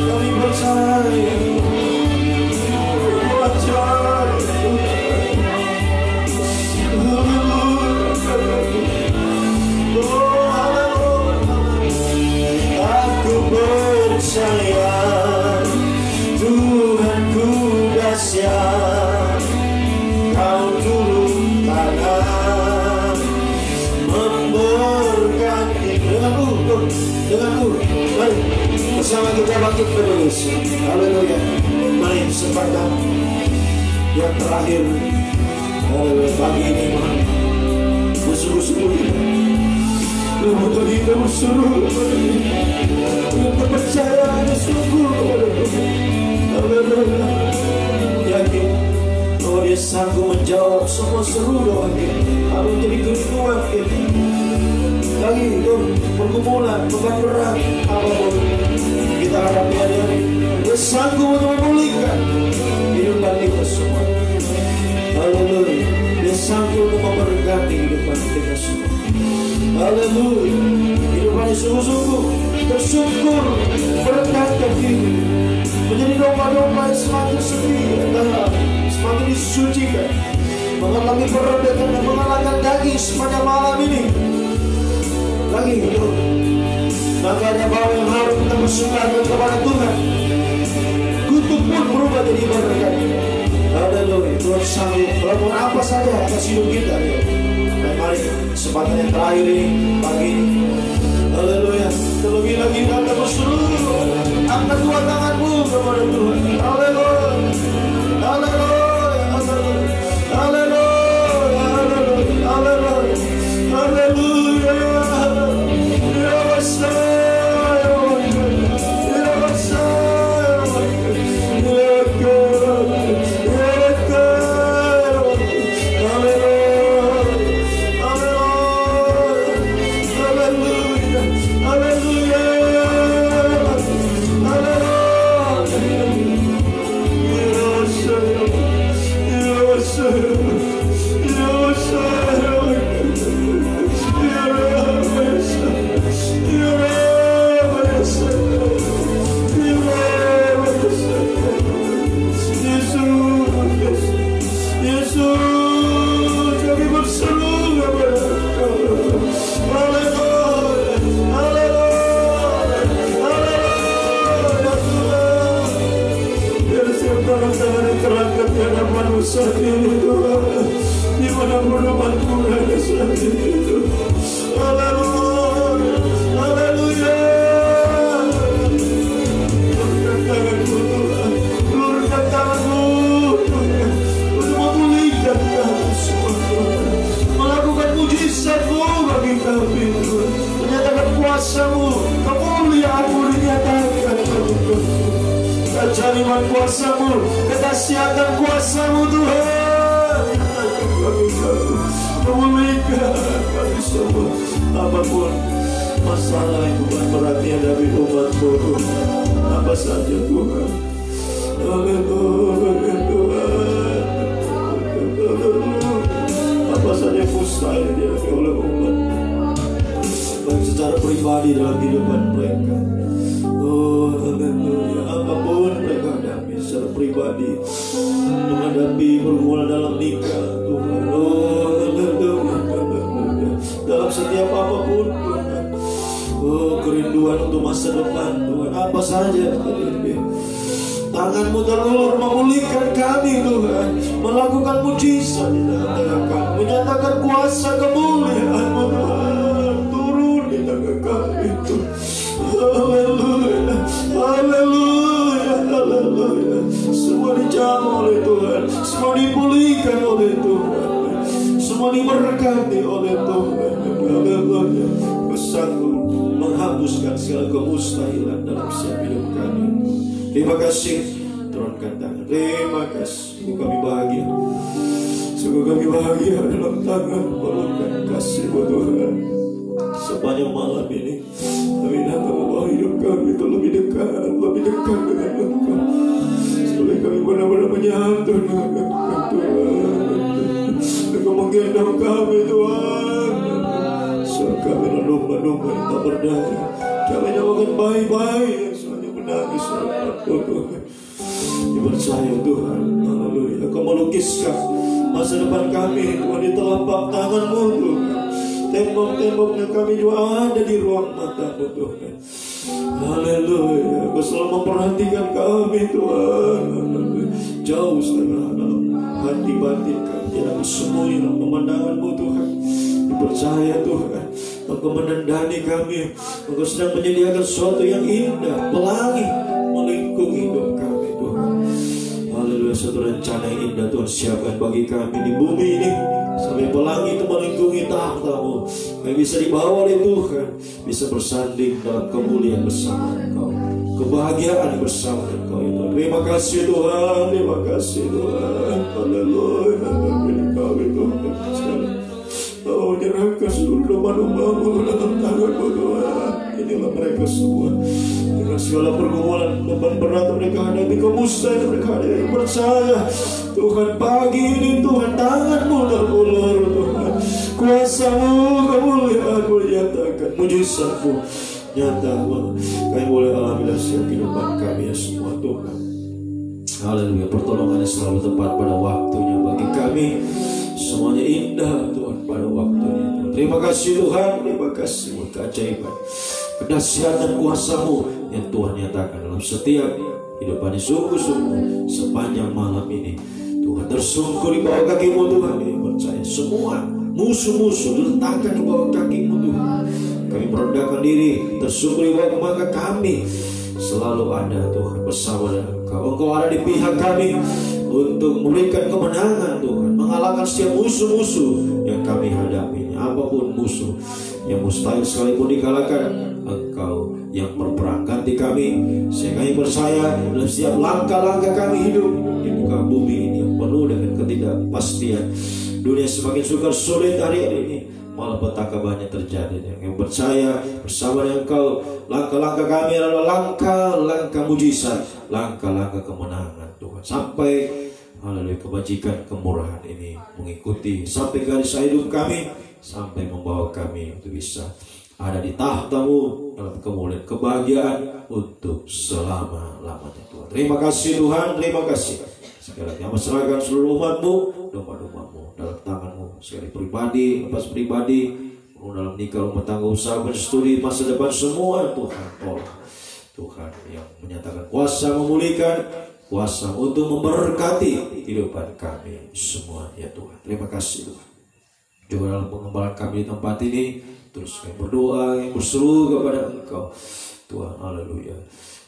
kami percaya, kami percaya. Aku percaya Tuhanku dahsyat, Kau turun tangan memberkati. Denganku, mari bersama kita bangkit terus. Haleluya, mari kesempatan yang terakhir pagi ini, mari bersungguh-sungguh kita berseru dengan kepercayaan sungguh. Haleluya, yakin bahwa Dia sanggup menjawab semua seru doa kita. Kalau jadi kehidupan kita lagi itu pergumulan, beban berat apapun kita hadapi hari ini, Dia sanggup untuk memulihkan kehidupan kita semua. Haleluya, Dia sanggup untuk memberkati kehidupan kita semua. Haleluya, kehidupan sungguh-sungguh bersyukur, berkata diri menjadi domba-domba yang semakin setia, semakin disucikan, mengalami perbedaan dan mengalahkan daging sepanjang malam ini. Lagi itu, makanya bahwa yang harus kita bersyukurkan kepada Tuhan, kutuk pun berubah jadi berkat. Haleluya, Tuhan sanggup melakukan apa saja atas hidup kita. Dan mari kesempatan yang terakhir ini pagi ini, haleluya, terlebih lagi kita berseru, angkat dua tanganmu kepada Tuhan. Haleluya, haleluya, haleluya, haleluya, haleluya, haleluya. Saat ini Tuhan, di mana pedomanku ada saat ini Tuhan. Haleluya, haleluya. Luruskan tanganmu Tuhan, luruskan tanganmu Tuhan, untuk memulihkan kami semua Tuhan, melakukan mujizat-Mu bagi kami Tuhan, menyatakan kuasa-Mu, kemuliaan-Mu dinyatakan bagi kami. Kejaliman kuasa-Mu, kedahsyatan kuasa-Mu Tuhan, memulihkan kami semua. Apapun masalah yang bukan berat dihadapi umat-Mu Tuhan. Apa saja Tuhan. Haleluya Tuhan. Apa saja yang mustahil dihadapi oleh umat, baik secara pribadi dalam kehidupan mereka. Oh haleluya. Apapun mereka hadapi secara pribadi, menghadapi pergumulan dalam nikah Tuhan. Oh haleluya. Dalam setiap apapun Tuhan. Oh kerinduan untuk masa depan Tuhan. Apa saja tangan-Mu terulur memulihkan kami Tuhan, melakukan mujizat di tengah kami, menyatakan kuasa kemuliaan-Mu Tuhan turun di tengah kami Tuhan. Haleluya, haleluya, haleluya. Semua dijamah oleh Tuhan, semua dipulihkan oleh Tuhan, semua diberkati oleh Tuhan. Haleluya. Bersatu menghapuskan segala kemustahilan dalam setiap hidup kami. Terima kasih. Turunkan tangan. Terima kasih. Sungguh kami bahagia. Sungguh kami bahagia dalam tangan pelukkan kasih-Mu Tuhan. Sepanjang malam ini kami datang membawa hidup kami itu lebih dekat dengan Engkau. Supaya kami benar-benar menyatu dengan Engkau Tuhan. Engkau menggendong kami Tuhan. Supaya kami domba-domba yang tak berdaya. Kami namakan bayi-bayi yang semuanya menangis Tuhan. Dipercaya Tuhan. Haleluya. Engkau melukiskan masa depan kami Tuhan di telapak tangan-Mu Tuhan. Tembok-temboknya kami juga ada di ruang mata-Mu Tuhan. Haleluya. Engkau selalu memperhatikan kami Tuhan. Haleluya. Jauh setengah dalam hati batin kami tidak bersembunyi dalam pemandangan-Mu Tuhan. Dipercaya Tuhan, Engkau menandani kami. Engkau sedang menyediakan sesuatu yang indah, pelangi melingkungi hidup kami Tuhan. Haleluya. Suatu rencana yang indah Tuhan siapkan bagi kami di bumi ini, sampai pelangi itu melingkungi tahta-Mu. Kami bisa dibawa oleh Tuhan, bisa bersanding dalam kemuliaan bersama Engkau, kebahagiaan bersama Engkau itu. Terima kasih Tuhan, terima kasih Tuhan. Haleluya. Kami Tuhan sekali. Oh, nyerahkan seluruh domba-domba-Mu dalam tangan-Mu Tuhan. Inilah mereka semua dengan segala pergumulan, beban berat mereka hadapi, kemustahilan mereka hadapi. Percaya Tuhan, pagi ini Tuhan tangan-Mu terulur Tuhan, kuasa-Mu, kemuliaan-Mu dinyatakan, mujizat-Mu nyata kami boleh alami dalam setiap kehidupan kami ya semua Tuhan. Haleluya. Pertolongannya selalu tepat pada waktunya bagi kami. Semuanya indah Tuhan pada waktunya Tuhan. Terima kasih Tuhan. Terima kasih buat keajaiban, kedahsyatan dan kuasa-Mu yang Tuhan nyatakan dalam setiap hidupan. Sungguh-sungguh sepanjang malam ini Tuhan tersungkur di bawah kaki-Mu Tuhan. Kami percaya semua musuh-musuh diletakkan di bawah kaki-Mu Tuhan. Kami merendahkan diri, tersungkur di bawah maka kami selalu ada Tuhan bersama dengan Engkau. Engkau ada di pihak kami untuk memberikan kemenangan Tuhan, mengalahkan setiap musuh-musuh yang kami hadapi. Apapun musuh yang mustahil sekalipun dikalahkan, Engkau yang berperang ganti kami. Sehingga kami percaya dalam setiap langkah-langkah kami hidup di muka bumi ini yang penuh dengan ketidakpastian, dunia semakin sukar sulit hari ini, malah petaka banyak terjadi. Yang percaya bersama dengan Engkau, langkah-langkah kami adalah langkah-langkah mujizat, langkah-langkah kemenangan Tuhan. Sampai haleluya kebajikan kemurahan ini mengikuti sampai garis hidup kami, sampai membawa kami untuk bisa ada di tahta-Mu dalam kemuliaan kebahagiaan untuk selama-lamanya Tuhan. Terima kasih Tuhan, terima kasih. Sekali lagi kami serahkan seluruh umat-Mu, domba-domba-Mu dalam tangan-Mu. Sekali pribadi, lepas pribadi, dalam nikah, rumah tangga, usaha, studi, masa depan semua Tuhan tolong. Tuhan yang menyatakan kuasa memulihkan, kuasa untuk memberkati kehidupan kami semua ya Tuhan. Terima kasih Tuhan. Juga dalam pengembalaan kami di tempat ini, terus kami berdoa, yang berseru kepada Engkau Tuhan. Haleluya.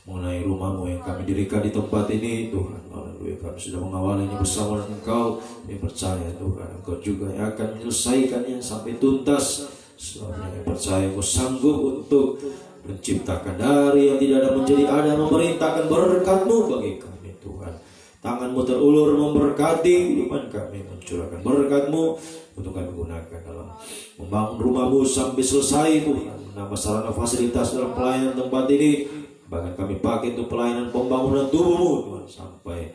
Mengenai rumah-Mu yang kami dirikan di tempat ini Tuhan. Haleluya. Kami sudah mengawalinya bersama dengan Engkau. Kami percaya Tuhan, Engkau juga yang akan menyelesaikannya sampai tuntas. Selama kami percaya Engkau sanggup untuk menciptakan dari yang tidak ada menjadi ada, memerintahkan berkat-Mu bagi kami Tuhan. tangan-Mu terulur memberkati kehidupan kami, mencurahkan berkat-Mu untuk kami gunakan dalam membangun rumah-Mu sampai selesai Tuhan. Menambah sarana fasilitas dalam pelayanan tempat ini, bahkan kami pakai untuk pelayanan pembangunan tubuh-Mu Tuhan, sampai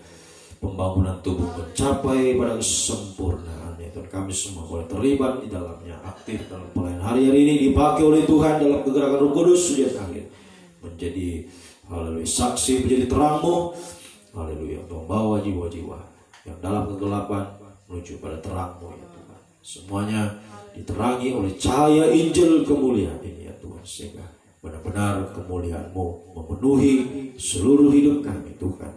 pembangunan tubuh mencapai pada kesempurnaannya. Tuhan, kami semua boleh terlibat di dalamnya, aktif dalam pelayanan hari-hari ini, dipakai oleh Tuhan dalam kegerakan Roh Kudus sejak akhir, menjadi haleluya saksi, menjadi terang-Mu, haleluya, untuk membawa jiwa-jiwa yang dalam kegelapan menuju pada terang-Mu ya Tuhan. Semuanya diterangi oleh cahaya Injil kemuliaan ini ya Tuhan, sehingga benar-benar kemuliaan-Mu memenuhi seluruh hidup kami Tuhan.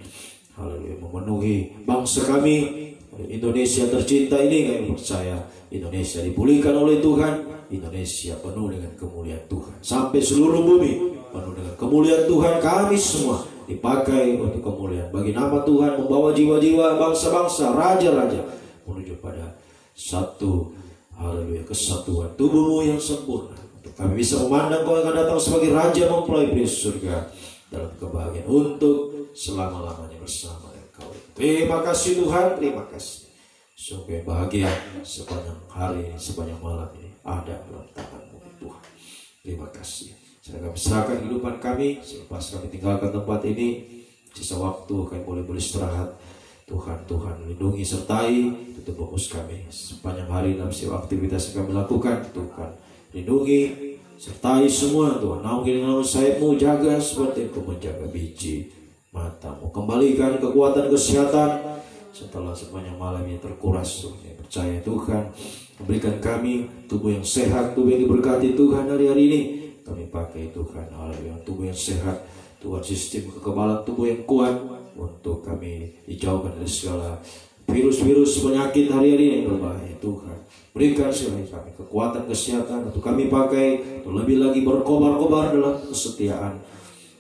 Haleluya, memenuhi bangsa kami Indonesia tercinta ini. Kami percaya Indonesia dipulihkan oleh Tuhan. Indonesia penuh dengan kemuliaan Tuhan, sampai seluruh bumi penuh dengan kemuliaan Tuhan. Kami semua dipakai untuk kemuliaan bagi nama Tuhan, membawa jiwa-jiwa bangsa-bangsa, raja-raja menuju pada satu, haleluya, kesatuan tubuh-Mu yang sempurna, untuk kami bisa memandang Kau yang akan datang sebagai Raja mempelai peri surga dalam kebahagiaan untuk selama-lamanya bersama dengan Kau. Terima kasih Tuhan, terima kasih. Sungguh bahagia sepanjang hari ini, sepanjang malam ini ada dalam tangan-Mu Tuhan. Terima kasih. Sedang kami serahkan kehidupan kami selepas kami tinggalkan tempat ini. Sisa waktu kami boleh beristirahat. Tuhan, Tuhan lindungi sertai, tutup fokus kami sepanjang hari dalam setiap aktivitas yang kami lakukan. Tuhan lindungi sertai semua Tuhan. Naungi dengan sayap-Mu, jaga seperti Engkau menjaga biji mata-Mu. Kembalikan kekuatan kesehatan setelah sepanjang malam ini terkuras Tuhan. Saya percaya Tuhan memberikan kami tubuh yang sehat, tubuh yang diberkati Tuhan. Hari-hari ini kami pakai Tuhan, haleluya, tubuh yang sehat Tuhan, sistem kekebalan tubuh yang kuat untuk kami dijauhkan dari segala virus-virus penyakit hari-hari yang berbahaya. Tuhan berikan sekali kami kekuatan kesehatan untuk kami pakai untuk lebih lagi berkobar-kobar dalam kesetiaan,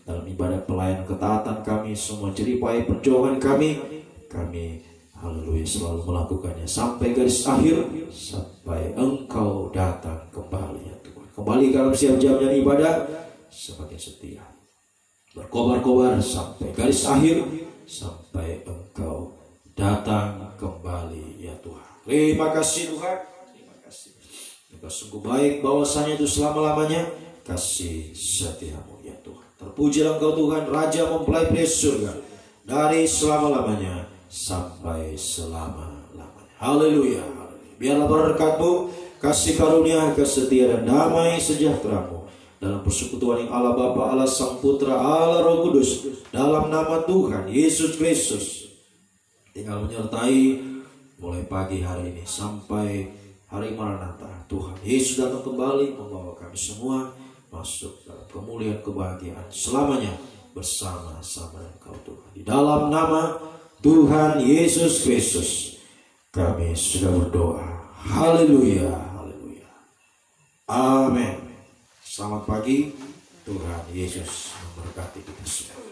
dalam ibadah pelayanan ketaatan kami, semua jeripaya perjuangan kami haleluya selalu melakukannya sampai garis akhir, sampai Engkau datang kembali ya Tuhan. Kembali dalam setiap jamnya ibadah semakin setia, berkobar-kobar sampai garis akhir, sampai Engkau datang kembali ya Tuhan. Terima kasih Tuhan, terima kasih. Engkau sungguh baik, bahwasanya itu selama-lamanya kasih setiamu ya Tuhan. Terpujilah Engkau Tuhan, Raja mempelai peri surga, dari selama-lamanya sampai selama-lamanya. Haleluya. Biarlah berkat-Mu, kasih karunia, kesetiaan, dan damai sejahtera-Mu dalam persekutuan yang Allah Bapa, Allah Sang Putra, Allah Roh Kudus, dalam nama Tuhan Yesus Kristus tinggal menyertai mulai pagi hari ini sampai hari Maranatha. Tuhan Yesus datang kembali membawa kami semua masuk dalam kemuliaan kebahagiaan selamanya bersama-sama dengan Kau Tuhan. Di dalam nama Tuhan Yesus Kristus kami sudah berdoa. Haleluya, haleluya. Amin. Selamat pagi. Tuhan Yesus memberkati kita semua.